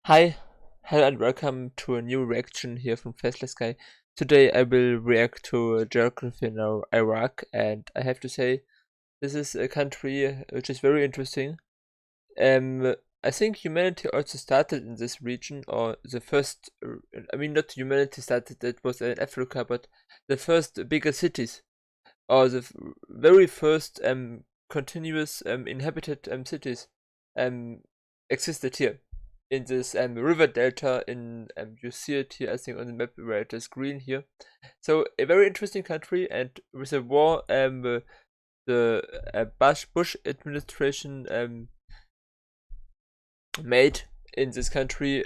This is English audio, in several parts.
Hi, hello and welcome to a new reaction here from Faceless Guy. Today I will react to geography in Iraq, and I have to say this is a country which is very interesting. I think humanity also started in this region, or the first. I mean, not humanity started; it was in Africa, but the first bigger cities, or the very first continuous inhabited cities existed here in this river delta. In you see it here, I think, on the map where it is green here. So a very interesting country, and with a war the Bush administration made in this country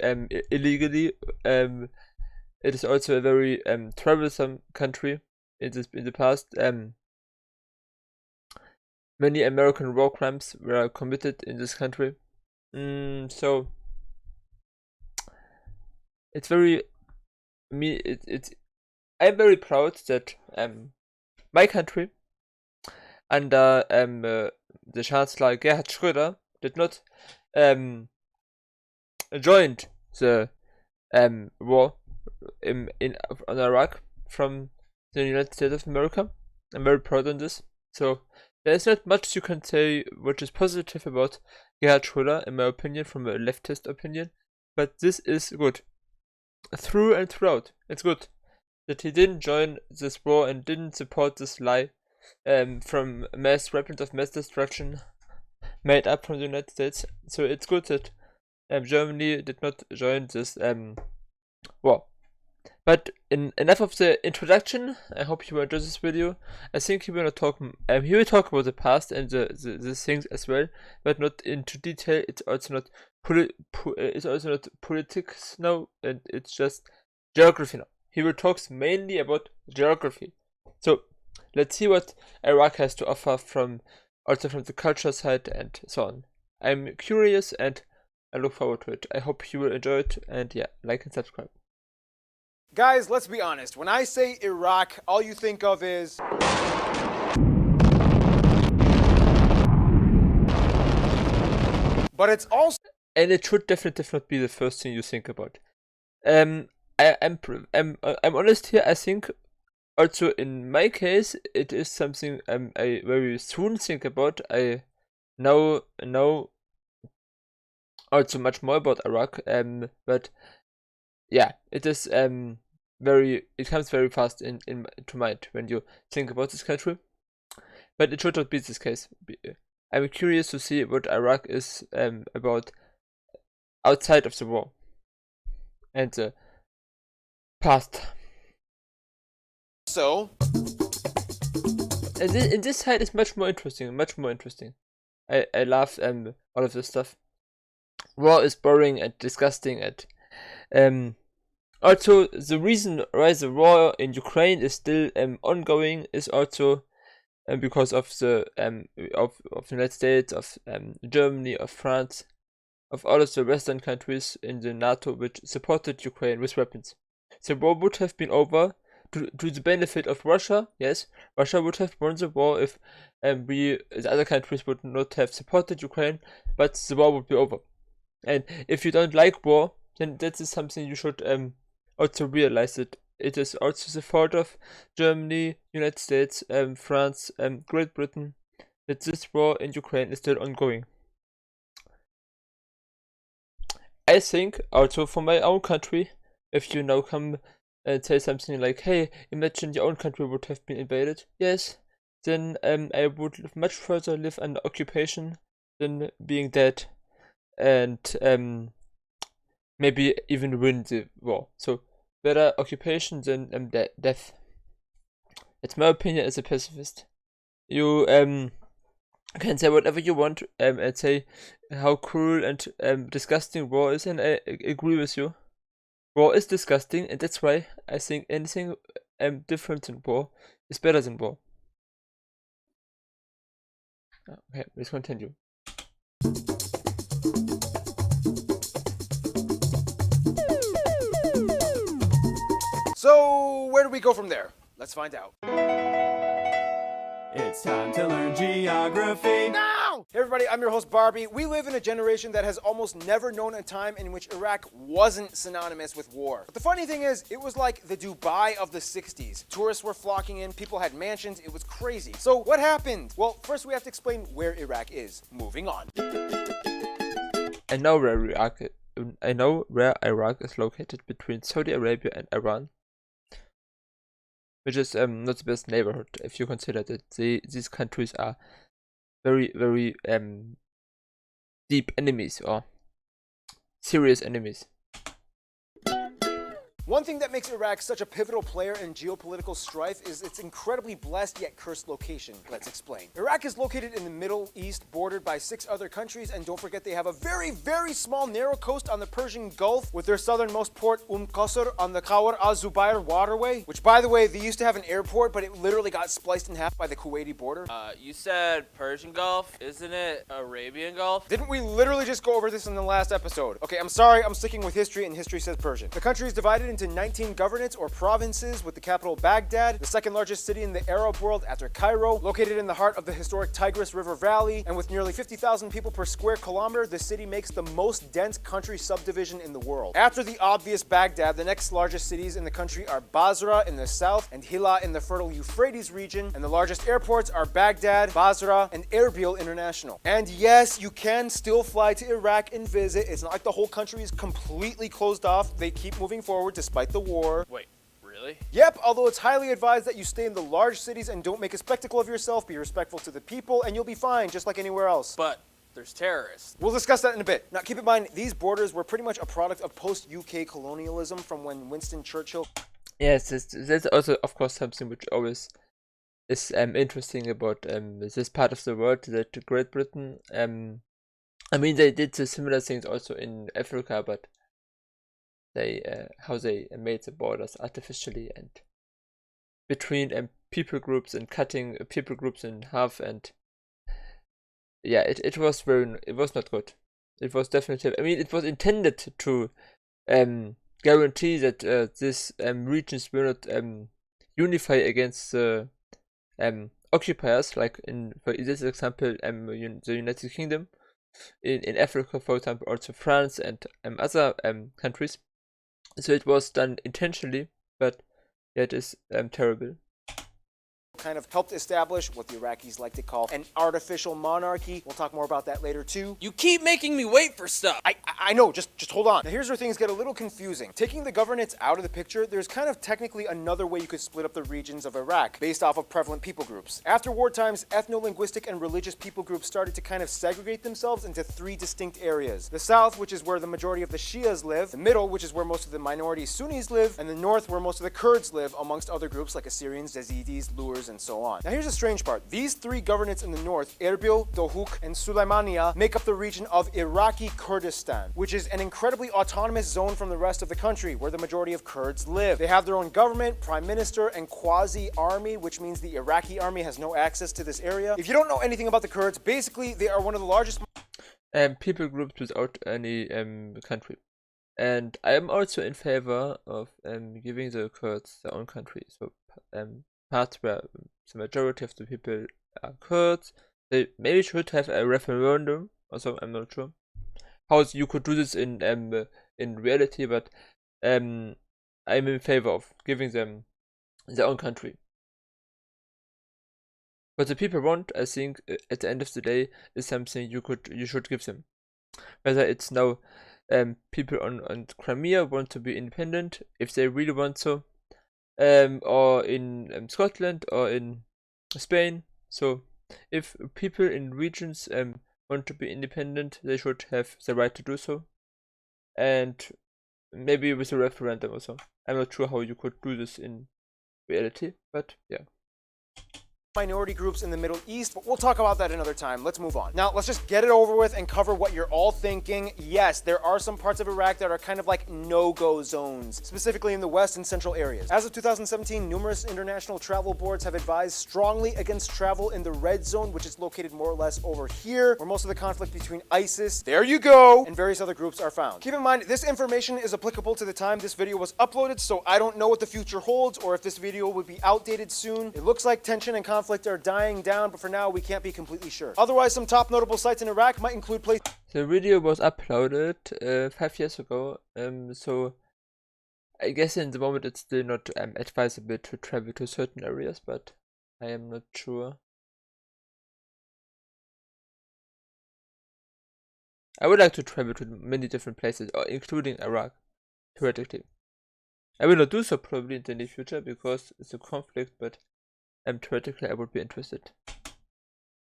illegally. It is also a very troublesome country in the past. Many American war crimes were committed in this country. So it's very I'm very proud that my country under the Chancellor Gerhard Schröder did not joined the war on Iraq from the United States of America. I'm very proud on this. So there's not much you can say which is positive about Gerhard Schröder, in my opinion, from a leftist opinion, but this is good. Through and throughout, it's good that he didn't join this war and didn't support this lie from mass weapons of mass destruction made up from the United States. So it's good that Germany did not join this war. But enough of the introduction. I hope you enjoyed this video. I think he will talk about the past and the things as well, but not into detail. It's also not politics now, and it's just geography now. He will talk mainly about geography. So let's see what Iraq has to offer from the culture side and so on. I'm curious and I look forward to it. I hope you will enjoy it, and yeah, like and subscribe. Guys, let's be honest. When I say Iraq, all you think of is... But it's also... And it should definitely not be the first thing you think about. I'm honest here. I think also in my case, it is something I very soon think about. I know also much more about Iraq, but yeah, it is it comes very fast into mind when you think about this country. But it should not be this case. I'm curious to see what Iraq is about outside of the war and the past. So, and this side is much more interesting. I love all of this stuff. War is boring and disgusting, and also the reason why the war in Ukraine is still ongoing is also because of the of the United States, of Germany, of France, of all of the Western countries in the NATO which supported Ukraine with weapons. The war would have been over to the benefit of Russia. Yes, Russia would have won the war if the other countries would not have supported Ukraine, but the war would be over. And if you don't like war, then that is something you should also realize that it is also the fault of Germany, United States, France, Great Britain, that this war in Ukraine is still ongoing. I think also for my own country, if you now come and say something like, hey, imagine your own country would have been invaded, yes, then I would much further live under occupation than being dead and maybe even win the war. So better occupation than death. It's my opinion as a pacifist. You can say whatever you want and say how cruel and disgusting war is, and I agree with you. War is disgusting, and that's why I think anything different than war is better than war. Okay, let's continue. So, where do we go from there? Let's find out. It's time to learn geography. Now! Hey everybody, I'm your host Barbie. We live in a generation that has almost never known a time in which Iraq wasn't synonymous with war. But the funny thing is, it was like the Dubai of the 60s. Tourists were flocking in, people had mansions, it was crazy. So what happened? Well, first we have to explain where Iraq is. Moving on. I know where Iraq is located between Saudi Arabia and Iran, which is not the best neighborhood if you consider that these countries are very, very deep enemies or serious enemies. One thing that makes Iraq such a pivotal player in geopolitical strife is its incredibly blessed yet cursed location. Let's explain. Iraq is located in the Middle East, bordered by 6 other countries, and don't forget they have a very, very small narrow coast on the Persian Gulf, with their southernmost port Qasr on the Khawar al-Zubair waterway, which by the way, they used to have an airport, but it literally got spliced in half by the Kuwaiti border. You said Persian Gulf, isn't it Arabian Gulf? Didn't we literally just go over this in the last episode? Okay, I'm sorry, I'm sticking with history, and history says Persian. The country is divided into 19 governorates or provinces, with the capital Baghdad, the second largest city in the Arab world after Cairo, located in the heart of the historic Tigris River Valley, and with nearly 50,000 people per square kilometer, the city makes the most dense country subdivision in the world. After the obvious Baghdad, the next largest cities in the country are Basra in the south and Hilla in the fertile Euphrates region, and the largest airports are Baghdad, Basra, and Erbil International. And yes, you can still fly to Iraq and visit. It's not like the whole country is completely closed off. They keep moving forward despite the war. Wait, really? Yep, although it's highly advised that you stay in the large cities and don't make a spectacle of yourself, be respectful to the people, and you'll be fine, just like anywhere else. But there's terrorists. We'll discuss that in a bit. Now keep in mind, these borders were pretty much a product of post-UK colonialism from when Winston Churchill... Yes, that's also, of course, something which always is interesting about this part of the world, that Great Britain, I mean, they did the similar things also in Africa, but they how they made the borders artificially and between people groups and cutting people groups in half, and yeah, it was not good. It was definitely, I mean, it was intended to guarantee that these regions will not unify against the occupiers, like for this example, the United Kingdom. In Africa, for example, also France and other countries. So it was done intentionally, but yeah, it is terrible. Kind of helped establish what the Iraqis like to call an artificial monarchy. We'll talk more about that later too. You keep making me wait for stuff. I know, just hold on. Now here's where things get a little confusing. Taking the governorates out of the picture, there's kind of technically another way you could split up the regions of Iraq based off of prevalent people groups. After war times, ethno-linguistic and religious people groups started to kind of segregate themselves into 3 distinct areas. The south, which is where the majority of the Shias live, the middle, which is where most of the minority Sunnis live, and the north, where most of the Kurds live, amongst other groups like Assyrians, Yazidis, Lurs, and so on. Now here's the strange part. These 3 governorates in the north, Erbil, Dohuk, and Sulaimania, make up the region of Iraqi Kurdistan, which is an incredibly autonomous zone from the rest of the country, where the majority of Kurds live. They have their own government, prime minister, and quasi-army, which means the Iraqi army has no access to this area. If you don't know anything about the Kurds, basically they are one of the largest people groups without any country. And I am also in favor of giving the Kurds their own country. So parts where the majority of the people are Kurds, they maybe should have a referendum. Also, I'm not sure how you could do this in reality, but I'm in favor of giving them their own country. What the people want, I think, at the end of the day, is something you should give them. Whether it's now people on Crimea want to be independent, if they really want so, or in Scotland or in Spain. So if people in regions want to be independent, they should have the right to do so, and maybe with a referendum also. I'm not sure how you could do this in reality, but yeah. Minority groups in the Middle East, but we'll talk about that another time. Let's move on. Now, let's just get it over with and cover what you're all thinking. Yes, there are some parts of Iraq that are kind of like no-go zones, specifically in the west and central areas. As of 2017, numerous international travel boards have advised strongly against travel in the red zone, which is located more or less over here, where most of the conflict between ISIS, there you go, and various other groups are found. Keep in mind, this information is applicable to the time this video was uploaded, so I don't know what the future holds or if this video would be outdated soon. It looks like tension and conflict conflict are dying down, but for now we can't be completely sure. Otherwise, some top notable sites in Iraq might include places. The video was uploaded 5 years ago, so I guess in the moment it's still not advisable to travel to certain areas, but I am not sure. I would like to travel to many different places, including Iraq, theoretically. I will not do so probably in the near future because it's a conflict, but theoretically I would be interested.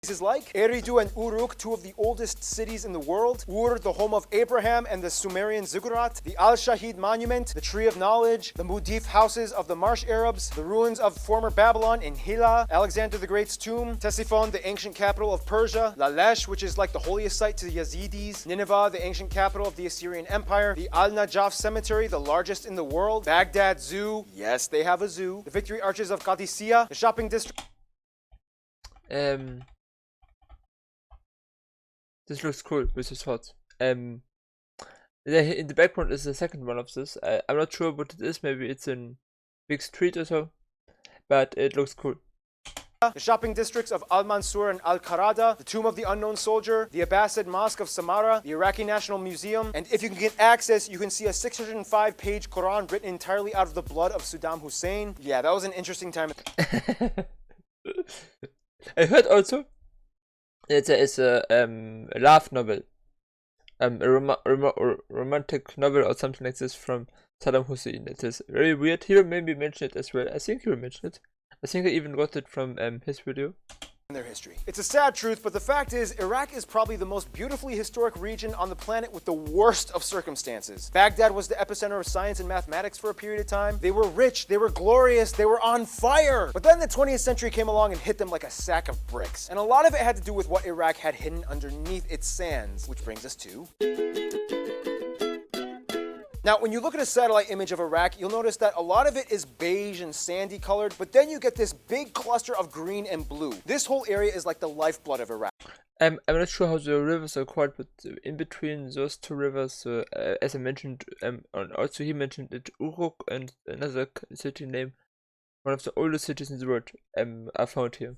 Places like Eridu and Uruk, two of the oldest cities in the world. Ur, the home of Abraham and the Sumerian ziggurat. The Al-Shahid Monument, the Tree of Knowledge. The Mudif houses of the Marsh Arabs. The ruins of former Babylon in Hilla. Alexander the Great's tomb. Ctesiphon, the ancient capital of Persia. Lalesh, which is like the holiest site to the Yazidis. Nineveh, the ancient capital of the Assyrian Empire. The Al-Najaf Cemetery, the largest in the world. Baghdad Zoo. Yes, they have a zoo. The Victory Arches of Qadisiyah. The shopping district. This looks cool with the swords. In the background is the second one of this. I'm not sure what it is. Maybe it's in big street or so, but it looks cool. The shopping districts of Al-Mansur and Al-Qarada, the Tomb of the Unknown Soldier, the Abbasid Mosque of Samarra, the Iraqi National Museum, and if you can get access, you can see a 605-page Quran written entirely out of the blood of Saddam Hussein. Yeah, that was an interesting time. I heard also that there is a love novel, a romantic novel or something like this from Saddam Hussein. It is very weird. He will maybe mention it as well. I think he will mention it. I think I even got it from his video. In their history. It's a sad truth, but the fact is, Iraq is probably the most beautifully historic region on the planet with the worst of circumstances. Baghdad was the epicenter of science and mathematics for a period of time. They were rich, they were glorious, they were on fire. But then the 20th century came along and hit them like a sack of bricks. And a lot of it had to do with what Iraq had hidden underneath its sands, which brings us to... Now, when you look at a satellite image of Iraq, you'll notice that a lot of it is beige and sandy colored, but then you get this big cluster of green and blue. This whole area is like the lifeblood of Iraq. I'm not sure how the rivers are called, but in between those two rivers, as I mentioned, and also he mentioned it, Uruk and another city name, one of the oldest cities in the world, are found here.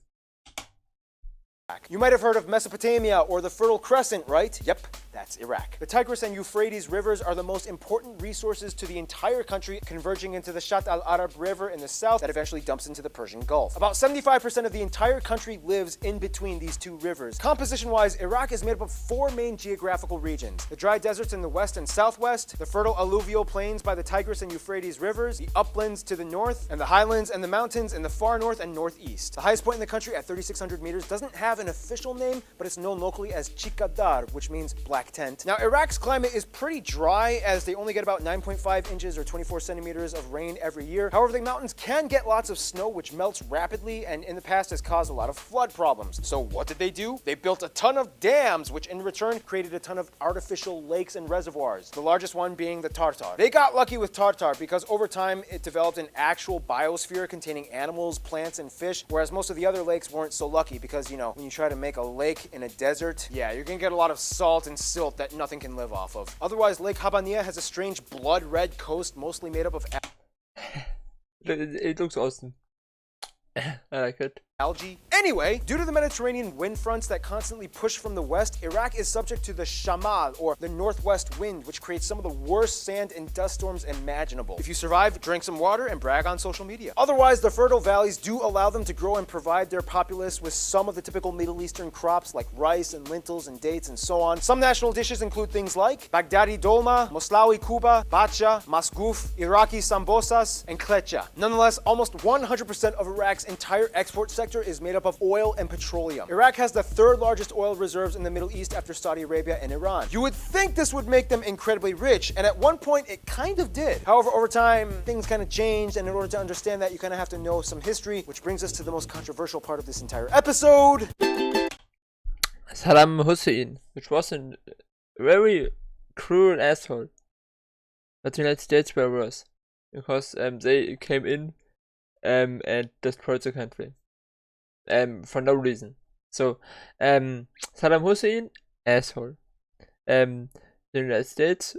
You might have heard of Mesopotamia or the Fertile Crescent, right? Yep, that's Iraq. The Tigris and Euphrates rivers are the most important resources to the entire country, converging into the Shat al-Arab River in the south that eventually dumps into the Persian Gulf. About 75% of the entire country lives in between these two rivers. Composition-wise, Iraq is made up of 4 main geographical regions: the dry deserts in the west and southwest, the fertile alluvial plains by the Tigris and Euphrates rivers, the uplands to the north, and the highlands and the mountains in the far north and northeast. The highest point in the country at 3,600 meters doesn't have an official name, but it's known locally as Chikadar, which means black tent. Now, Iraq's climate is pretty dry, as they only get about 9.5 inches or 24 centimeters of rain every year. However, the mountains can get lots of snow, which melts rapidly, and in the past has caused a lot of flood problems. So what did they do? They built a ton of dams, which in return created a ton of artificial lakes and reservoirs, the largest one being the Tartar. They got lucky with Tartar because over time it developed an actual biosphere containing animals, plants, and fish, whereas most of the other lakes weren't so lucky because, you know, when you try to make a lake in a desert, yeah, you're gonna get a lot of salt and silt that nothing can live off of. Otherwise, Lake Habbaniyah has a strange blood red coast mostly made up of It looks awesome. I like it. Algae. Anyway, due to the Mediterranean wind fronts that constantly push from the west, Iraq is subject to the Shamal, or the northwest wind, which creates some of the worst sand and dust storms imaginable. If you survive, drink some water and brag on social media. Otherwise, the fertile valleys do allow them to grow and provide their populace with some of the typical Middle Eastern crops like rice and lentils and dates and so on. Some national dishes include things like Baghdadi dolma, Moslawi kuba, bacha, masgouf, Iraqi sambosas, and klecha. Nonetheless, almost 100% of Iraq's entire export sector is made up of oil and petroleum. Iraq has the 3rd largest oil reserves in the Middle East after Saudi Arabia and Iran. You would think this would make them incredibly rich, and at one point it kind of did. However, over time, things kind of changed, and in order to understand that, you kind of have to know some history, which brings us to the most controversial part of this entire episode. Saddam Hussein, which was a very cruel asshole. But the United States were worse, because they came in and destroyed the country. For no reason. So, Saddam Hussein, asshole. The United States,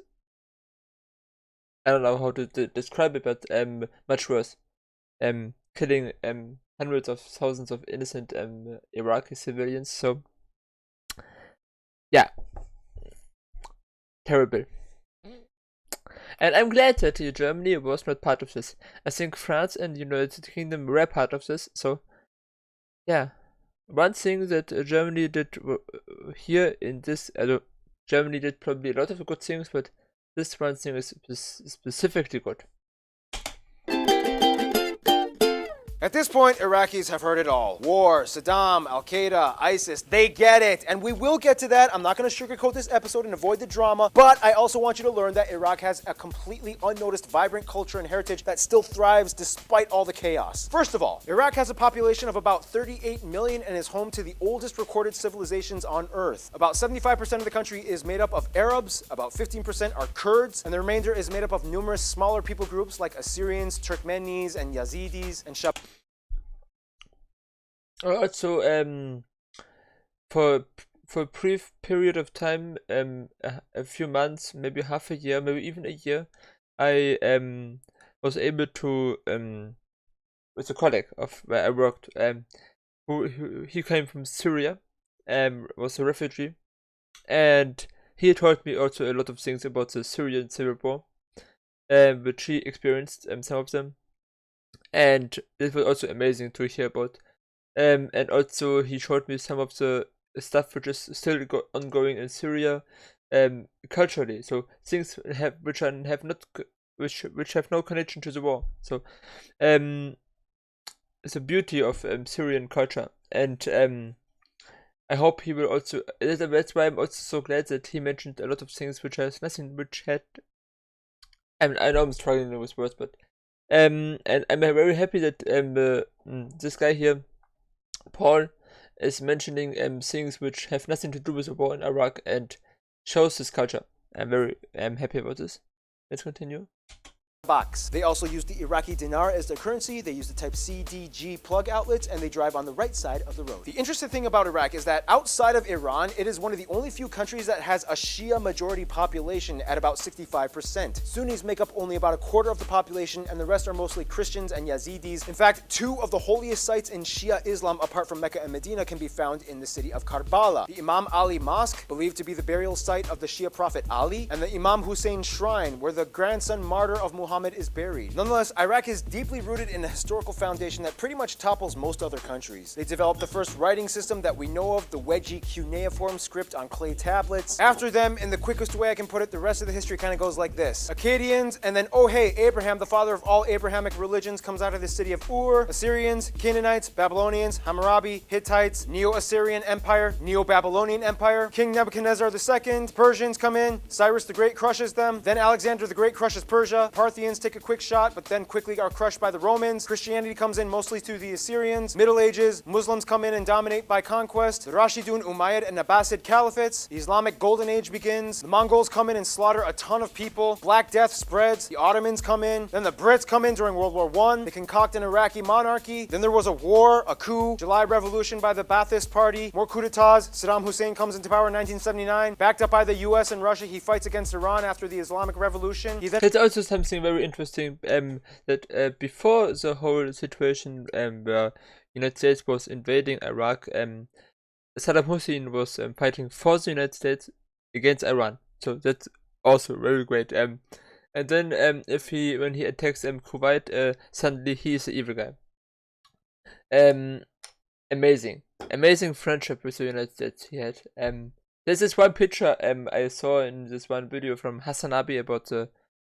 I don't know how to describe it, but much worse. Killing hundreds of thousands of innocent Iraqi civilians. So yeah, terrible. And I'm glad that Germany was not part of this. I think France and United Kingdom were part of this. So yeah, one thing that Germany did here in this, Germany did probably a lot of good things, but this one thing is specifically good. At this point, Iraqis have heard it all. War, Saddam, Al-Qaeda, ISIS, they get it. And we will get to that. I'm not going to sugarcoat this episode and avoid the drama, but I also want you to learn that Iraq has a completely unnoticed, vibrant culture and heritage that still thrives despite all the chaos. First of all, Iraq has a population of about 38 million and is home to the oldest recorded civilizations on Earth. About 75% of the country is made up of Arabs, about 15% are Kurds, and the remainder is made up of numerous smaller people groups like Assyrians, Turkmenis, and Yazidis, and Also, for a brief period of time, a few months, maybe half a year, maybe even a year, I was able to with a colleague of where I worked, who he came from Syria, was a refugee, and he told me also a lot of things about the Syrian civil war, which he experienced, some of them, and it was also amazing to hear about. And also he showed me some of the stuff which is still ongoing in Syria, culturally. So things which have no connection to the war. So, it's the beauty of Syrian culture, and I hope he will also. That's why I'm also so glad that he mentioned a lot of things which has nothing, which had. I know I'm struggling with words, but and I'm very happy that this guy here, Paul, is mentioning things which have nothing to do with the war in Iraq and shows this culture. I'm happy about this. Let's continue. Box. They also use the Iraqi dinar as their currency. They use the type C, D, G plug outlets, and they drive on the right side of the road. The interesting thing about Iraq is that outside of Iran, it is one of the only few countries that has a Shia majority population at about 65%. Sunnis make up only about a quarter of the population, and the rest are mostly Christians and Yazidis. In fact, two of the holiest sites in Shia Islam, apart from Mecca and Medina, can be found in the city of Karbala. The Imam Ali Mosque, believed to be the burial site of the Shia prophet Ali, and the Imam Hussein Shrine, where the grandson martyr of Muhammad is buried. Nonetheless, Iraq is deeply rooted in a historical foundation that pretty much topples most other countries. They developed the first writing system that we know of, the wedgie cuneiform script on clay tablets. After them, in the quickest way I can put it, the rest of the history kind of goes like this. Akkadians, and then, oh hey, Abraham, the father of all Abrahamic religions, comes out of the city of Ur. Assyrians, Canaanites, Babylonians, Hammurabi, Hittites, Neo-Assyrian Empire, Neo-Babylonian Empire, King Nebuchadnezzar II, Persians come in, Cyrus the Great crushes them, then Alexander the Great crushes Persia, Parthians take a quick shot, but then quickly are crushed by the Romans. Christianity comes in mostly through the Assyrians. Middle Ages, Muslims come in and dominate by conquest. The Rashidun, Umayyad, and Abbasid caliphates. The Islamic Golden Age begins. The Mongols come in and slaughter a ton of people. Black Death spreads. The Ottomans come in. Then the Brits come in during World War I. They concoct an Iraqi monarchy. Then there was a war, a coup, July Revolution by the Ba'athist Party, more coups d'etats. Saddam Hussein comes into power in 1979. Backed up by the US and Russia, he fights against Iran after the Islamic Revolution. That's also something very interesting, that before the whole situation where United States was invading Iraq, Saddam Hussein was fighting for the United States against Iran. So that's also very great. And then when he attacks Kuwait, suddenly he is the evil guy. Amazing friendship with the United States he had. There's this one picture I saw in this one video from Hassan Abi about the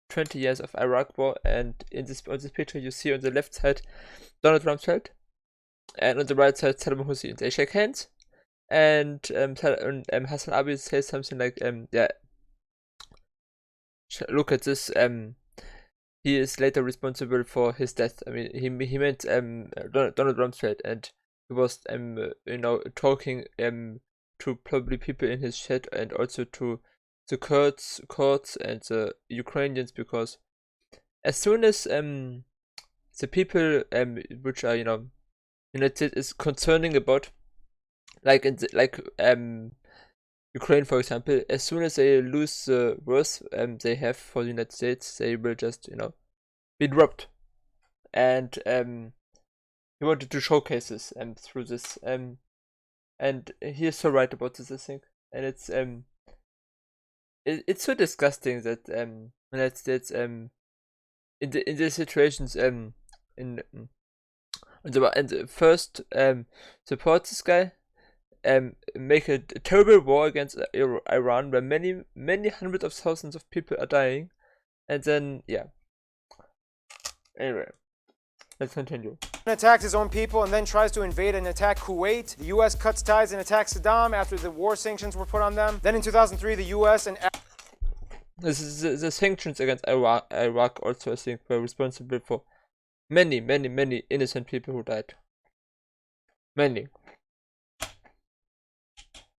20 years of Iraq war, and on this picture you see on the left side Donald Rumsfeld, and on the right side Saddam Hussein. They shake hands, and Hassan Abi says something like, look at this, he is later responsible for his death. I mean, he meant Donald Rumsfeld, and he was talking to probably people in his chat, and also to the Kurds and the Ukrainians, because as soon as the people which are United is concerning about, like Ukraine, for example, as soon as they lose the worth they have for the United States, they will just be dropped. And he wanted to showcase this through this and he is so right about this, I think. And it's so disgusting that that's in the situations in the first support this guy make a terrible war against Iran where many hundreds of thousands of people are dying, and then yeah. Anyway, let's continue. Attacks his own people and then tries to invade and attack Kuwait. The US cuts ties and attacks Saddam after the war sanctions were put on them. Then in 2003, the US and this is the sanctions against Iraq also, I think, were responsible for many innocent people who died. Many.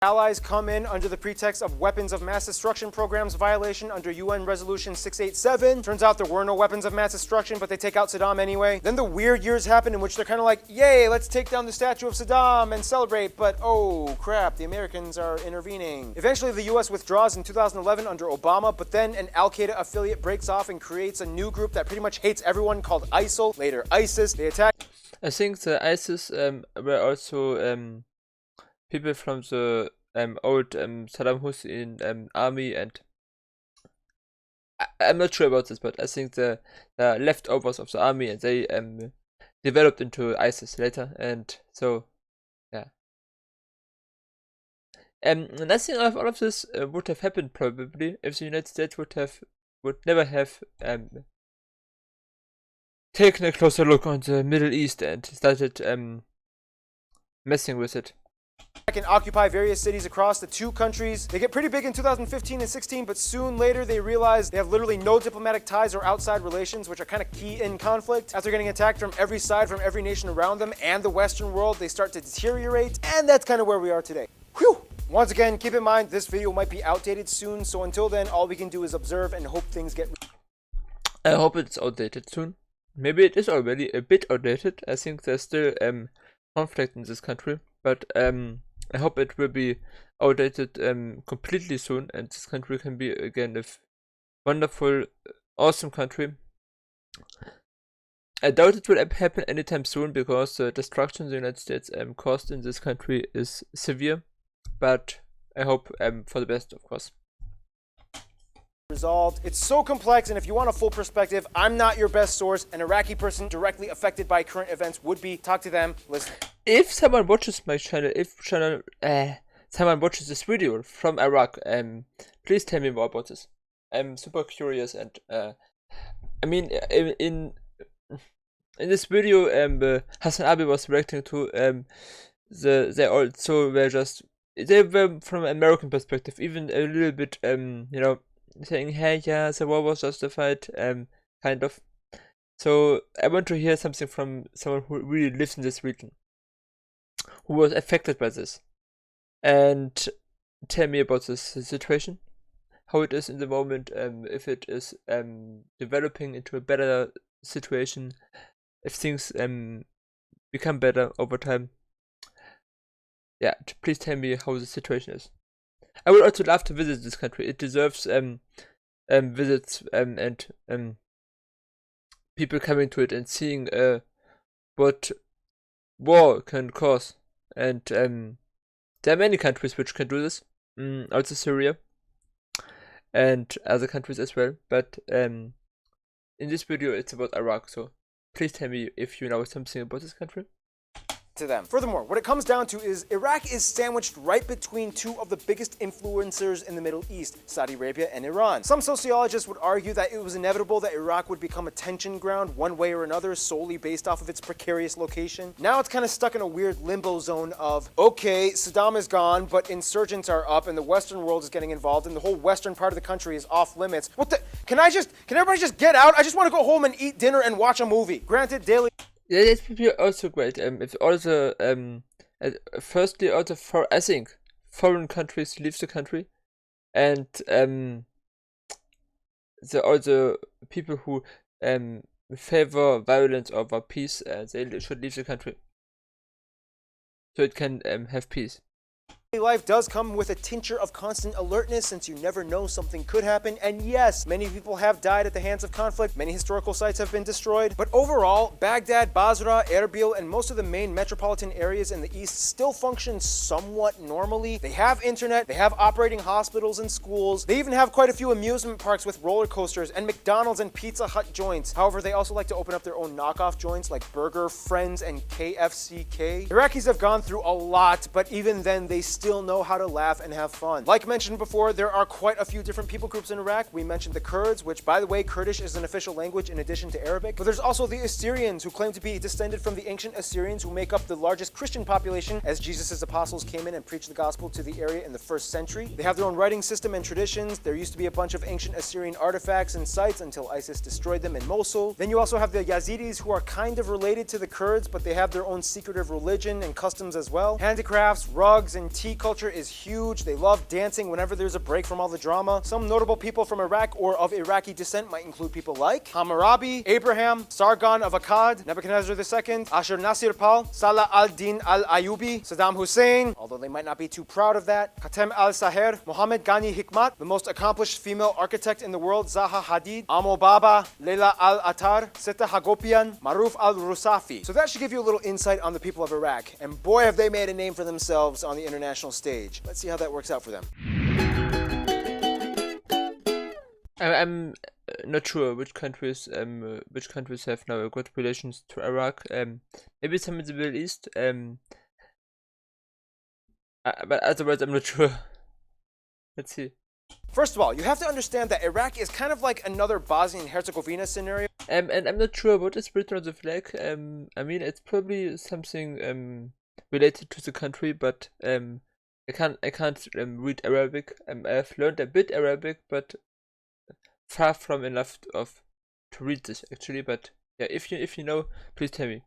Allies come in under the pretext of weapons of mass destruction programs violation under UN Resolution 687. Turns out there were no weapons of mass destruction, but they take out Saddam anyway. Then the weird years happen in which they're kind of like, yay, let's take down the statue of Saddam and celebrate, but oh crap, the Americans are intervening. Eventually the US withdraws in 2011 under Obama, but then an Al-Qaeda affiliate breaks off and creates a new group that pretty much hates everyone called ISIL, later ISIS. They attack. I think the ISIS were also people from the old Saddam Hussein army, and I'm not sure about this, but I think the leftovers of the army, and they developed into ISIS later, and so yeah. Nothing of all of this would have happened probably if the United States would never have taken a closer look on the Middle East and started messing with it. Can occupy various cities across the two countries. They get pretty big in 2015 and 16, but soon later they realize they have literally no diplomatic ties or outside relations, which are kind of key in conflict. After getting attacked from every side, from every nation around them and the Western world, they start to deteriorate, and that's kind of where we are today. Whew! Once again, keep in mind this video might be outdated soon, so until then, all we can do is observe and hope things get... I hope it's outdated soon. Maybe it is already a bit outdated. I think there's still conflict in this country, but I hope it will be outdated completely soon, and this country can be again a wonderful, awesome country. I doubt it will happen anytime soon because the destruction the United States caused in this country is severe, but I hope for the best, of course. Resolved. It's so complex, and if you want a full perspective, I'm not your best source. An Iraqi person directly affected by current events would be. Talk to them. Listen. If someone watches my channel, someone watches this video from Iraq, please tell me more about this. I'm super curious, and I mean, in this video, Hassan Abi was reacting to they also were they were from an American perspective, even a little bit you know, saying, hey, yeah, the war was justified, kind of. So I want to hear something from someone who really lives in this region, who was affected by this, and tell me about this situation, how it is in the moment, if it is developing into a better situation, if things become better over time. Yeah, please tell me how the situation is. I would also love to visit this country. It deserves visits and people coming to it and seeing what war can cause. And there are many countries which can do this. Also Syria and other countries as well. But in this video it's about Iraq, so please tell me if you know something about this country. To them. Furthermore, what it comes down to is Iraq is sandwiched right between two of the biggest influencers in the Middle East, Saudi Arabia and Iran. Some sociologists would argue that it was inevitable that Iraq would become a tension ground one way or another solely based off of its precarious location. Now it's kind of stuck in a weird limbo zone of, okay, Saddam is gone, but insurgents are up and the Western world is getting involved and the whole western part of the country is off limits. What the? Can everybody just get out? I just want to go home and eat dinner and watch a movie. Granted, daily... Yeah, that would be also great. If also firstly also I think foreign countries leave the country, and all the people who favor violence over peace, they should leave the country, so it can have peace. Life does come with a tincture of constant alertness since you never know something could happen, and yes, many people have died at the hands of conflict, many historical sites have been destroyed, but overall, Baghdad, Basra, Erbil, and most of the main metropolitan areas in the east still function somewhat normally. They have internet, they have operating hospitals and schools, they even have quite a few amusement parks with roller coasters and McDonald's and Pizza Hut joints. However, they also like to open up their own knockoff joints like Burger, Friends, and KFCK. Iraqis have gone through a lot, but even then they still know how to laugh and have fun. Like mentioned before, there are quite a few different people groups in Iraq. We mentioned the Kurds, which by the way, Kurdish is an official language in addition to Arabic. But there's also the Assyrians, who claim to be descended from the ancient Assyrians, who make up the largest Christian population as Jesus' apostles came in and preached the gospel to the area in the 1st century. They have their own writing system and traditions. There used to be a bunch of ancient Assyrian artifacts and sites until ISIS destroyed them in Mosul. Then you also have the Yazidis, who are kind of related to the Kurds, but they have their own secretive religion and customs as well. Handicrafts, rugs, and tea culture is huge. They love dancing whenever there's a break from all the drama. Some notable people from Iraq or of Iraqi descent might include people like Hammurabi, Abraham, Sargon of Akkad, Nebuchadnezzar II, Ashur Nasir Pal, Salah al-Din al-Ayubi, Saddam Hussein, although they might not be too proud of that, Khatem al-Saher, Muhammad Ghani Hikmat, the most accomplished female architect in the world, Zaha Hadid, Amo Baba, Leila al-Attar, Sita Hagopian, Maruf al-Rusafi. So that should give you a little insight on the people of Iraq, and boy have they made a name for themselves on the international stage. Let's see how that works out for them. I'm not sure which countries have now good relations to Iraq. Maybe some in the Middle East. But otherwise, I'm not sure. Let's see. First of all, you have to understand that Iraq is kind of like another Bosnia and Herzegovina scenario. And I'm not sure what is written on the flag. I mean, it's probably something related to the country, but I can't read Arabic. I've learned a bit Arabic, but far from enough to read this actually. But yeah, if you know, please tell me.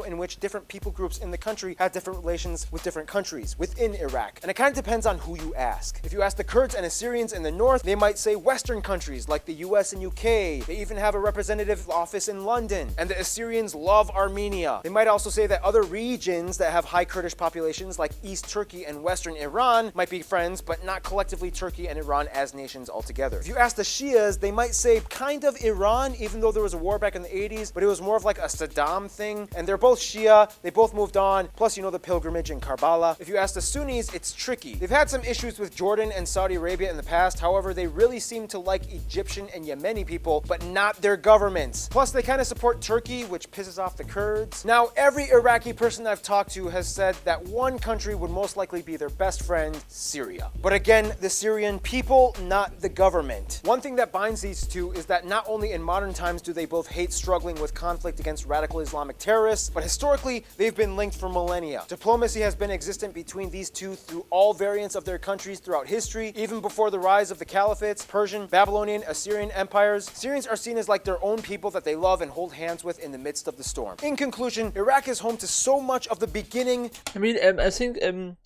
In which different people groups in the country have different relations with different countries within Iraq. And it kind of depends on who you ask. If you ask the Kurds and Assyrians in the north, they might say Western countries like the US and UK. They even have a representative office in London. And the Assyrians love Armenia. They might also say that other regions that have high Kurdish populations like East Turkey and Western Iran might be friends, but not collectively Turkey and Iran as nations altogether. If you ask the Shias, they might say kind of Iran, even though there was a war back in the 80s, but it was more of like a Saddam thing. And they're both Shia, they both moved on, plus you know the pilgrimage in Karbala. If you ask the Sunnis, it's tricky. They've had some issues with Jordan and Saudi Arabia in the past, however, they really seem to like Egyptian and Yemeni people, but not their governments. Plus, they kind of support Turkey, which pisses off the Kurds. Now, every Iraqi person I've talked to has said that one country would most likely be their best friend, Syria. But again, the Syrian people, not the government. One thing that binds these two is that not only in modern times do they both hate struggling with conflict against radical Islamic terrorists, but historically, they've been linked for millennia. Diplomacy has been existent between these two through all variants of their countries throughout history, even before the rise of the caliphates, Persian, Babylonian, Assyrian empires. Syrians are seen as like their own people that they love and hold hands with in the midst of the storm. In conclusion, Iraq is home to so much of the beginning. I mean, I think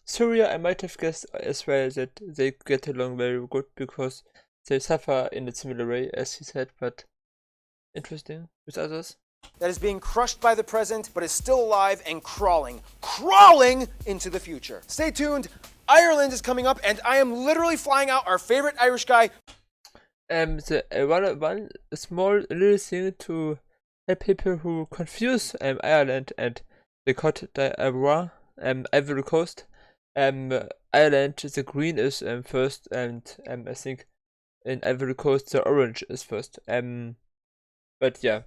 Syria, I might have guessed as well that they get along very good because they suffer in a similar way, as he said, but interesting with others. That is being crushed by the present, but is still alive and crawling into the future. Stay tuned. Ireland is coming up, and I am literally flying out our favorite Irish guy. One small little thing to help people who confuse Ireland and the Côte d'Ivoire, Ivory Coast. Ireland, the green is first, and I think in Ivory Coast the orange is first. But yeah.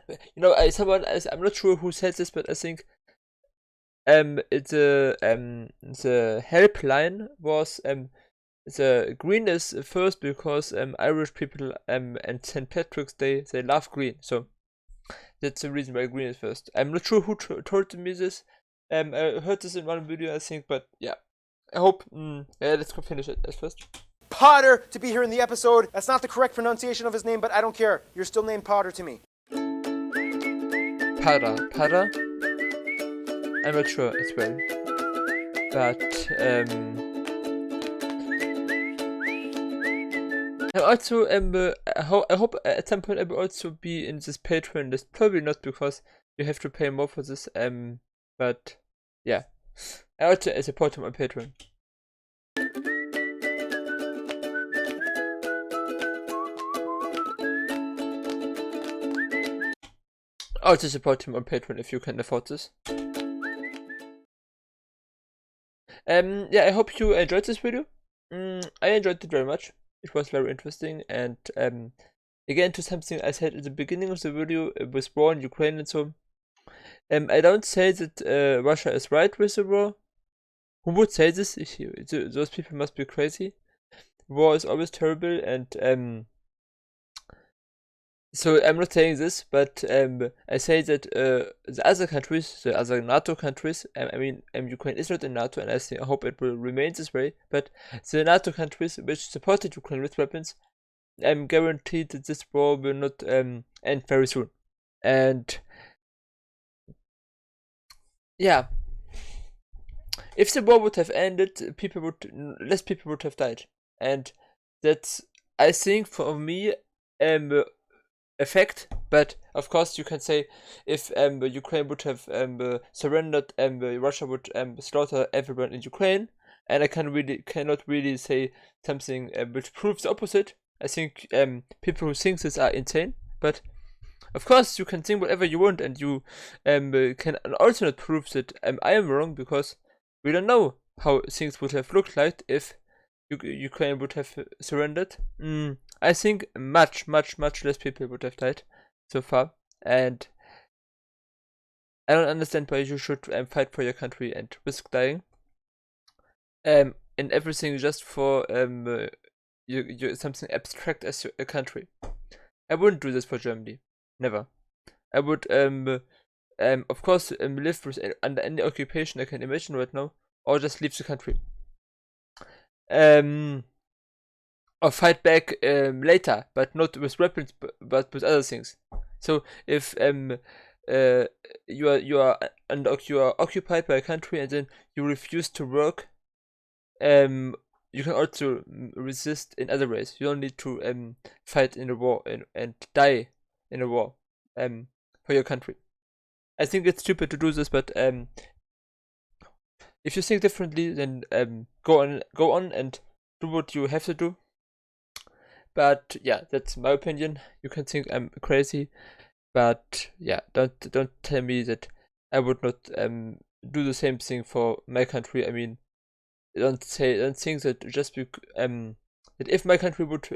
You know, I'm not sure who said this, but I think it's the helpline was the green is first because Irish people and St. Patrick's Day, they love green, so that's the reason why green is first. I'm not sure who told me this. I heard this in one video, I think, but yeah, I hope. Yeah, let's go finish it at first. Potter to be here in the episode. That's not the correct pronunciation of his name, but I don't care. You're still named Potter to me. Para. I'm not sure as well, but I also I hope at some point I will also be in this Patreon list. Probably not because you have to pay more for this. But yeah, I also support him on Patreon. Also support him on Patreon if you can afford this. Yeah, I hope you enjoyed this video. I enjoyed it very much. It was very interesting, and again, to something I said at the beginning of the video with war in Ukraine and so. I don't say that Russia is right with the war. Who would say this? Those people must be crazy. War is always terrible, and so I'm not saying this, but I say that the other countries, the other NATO countries, I mean, Ukraine is not in NATO, and I hope it will remain this way, but the NATO countries which supported Ukraine with weapons, I'm guaranteed that this war will not end very soon. And yeah, if the war would have ended, less people would have died, and that's, I think, for me, effect. But of course, you can say if Ukraine would have surrendered, Russia would slaughter everyone in Ukraine, and I cannot really say something which proves the opposite. I think people who think this are insane, but of course you can think whatever you want, and you can also not prove that I am wrong, because we don't know how things would have looked like if Ukraine would have surrendered. I think much less people would have died so far, and I don't understand why you should fight for your country and risk dying and everything just for something abstract as a country. I wouldn't do this for Germany, never. I would of course live under any occupation I can imagine right now, or just leave the country. Or fight back later, but not with weapons, but with other things. So if you are occupied by a country and then you refuse to work, you can also resist in other ways. You don't need to fight in a war and die in a war for your country. I think it's stupid to do this, but if you think differently, then go on and do what you have to do. But yeah, that's my opinion. You can think I'm crazy, but yeah, don't tell me that I would not do the same thing for my country. I mean, don't think that just that if my country would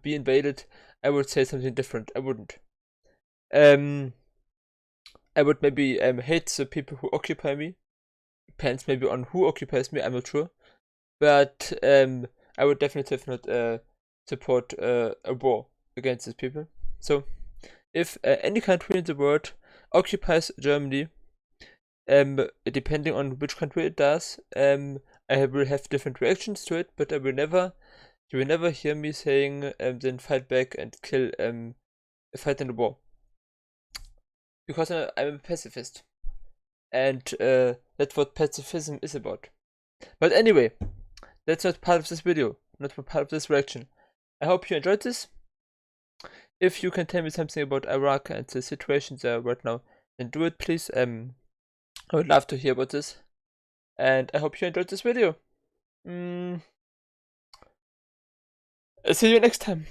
be invaded, I would say something different. I wouldn't. I would maybe hate the people who occupy me. Depends maybe on who occupies me. I'm not sure, but I would definitely not support a war against these people. So if any country in the world occupies Germany, depending on which country it does, I will have different reactions to it, but you will never hear me saying then fight back and kill fight in the war, because I'm a pacifist, and that's what pacifism is about. But anyway, that's not part of this video, not part of this reaction. I hope you enjoyed this. If you can tell me something about Iraq and the situation there right now, then do it, please. I would love to hear about this. And I hope you enjoyed this video. See you next time.